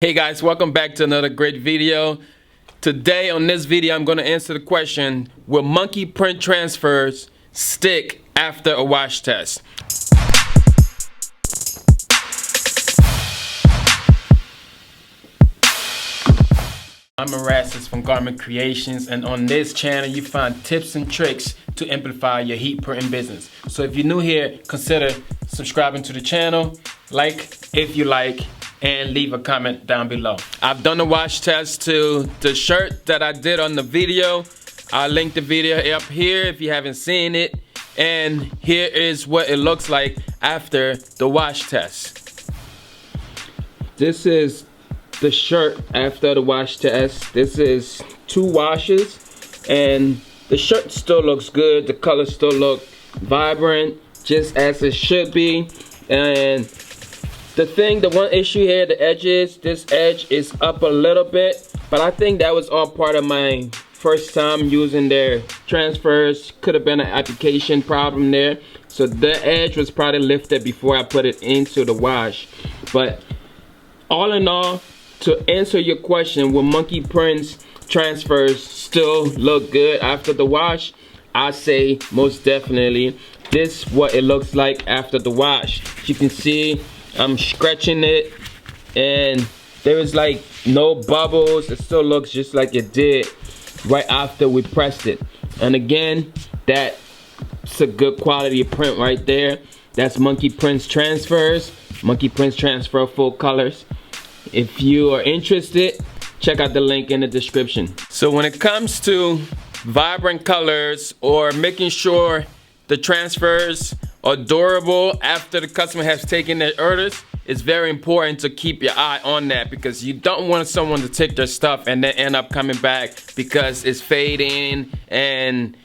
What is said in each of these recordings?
Hey guys, welcome back to another great video. Today on this video I'm going to answer the question, will monkey print transfers stick after a wash test? I'm Erastus from Garment Creations, and on this channel you find tips and tricks to amplify your heat printing business. So if you're new here, consider subscribing to the channel, like if you like, and leave a comment down below. I've done a wash test to the shirt that I did on the video. I'll link the video up here if you haven't seen it. And here is what it looks like after the wash test. This is the shirt after the wash test. This is 2 washes and the shirt still looks good. The colors still look vibrant, just as it should be. And the one issue here, the edges, this edge is up a little bit, but I think that was all part of my first time using their transfers. Could have been an application problem there. So the edge was probably lifted before I put it into the wash. But all in all, to answer your question, will monkey prints transfers still look good after the wash? I say most definitely. This is what it looks like after the wash. You can see I'm scratching it and there is like no bubbles. It still looks just like it did right after we pressed it. And again, that's a good quality print right there. That's monkey prints transfers, monkey prints transfer full colors. If you are interested, check out the link in the description. So when it comes to vibrant colors or making sure the transfers are durable after the customer has taken their orders, it's very important to keep your eye on that, because you don't want someone to take their stuff and then end up coming back because it's fading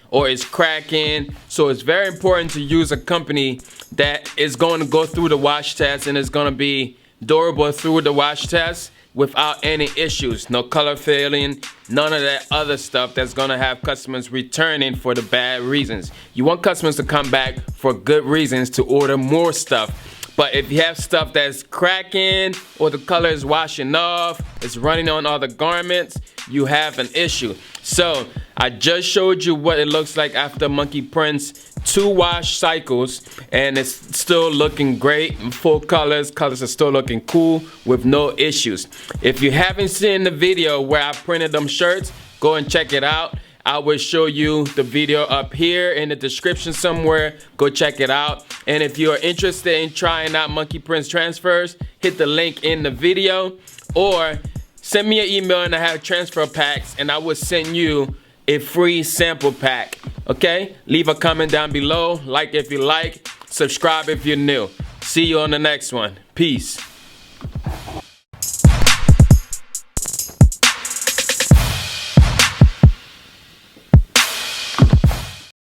or it's cracking. So it's very important to use a company that is going to go through the wash test and is going to be durable through the wash test without any issues. No color failing, none of that other stuff that's gonna have customers returning for the bad reasons. You want customers to come back for good reasons to order more stuff. But if you have stuff that's cracking or the color is washing off, it's running on other garments, you have an issue. So I just showed you what it looks like after monkey prints 2 wash cycles, and it's still looking great in full colors. Colors are still looking cool with no issues. If you haven't seen the video where I printed them shirts, go and check it out. I will show you the video up here in the description somewhere. Go check it out. And if you are interested in trying out monkey prints transfers, hit the link in the video or send me an email and I have transfer packs and I will send you a free sample pack. Okay? Leave a comment down below. Like if you like. Subscribe if you're new. See you on the next one. Peace.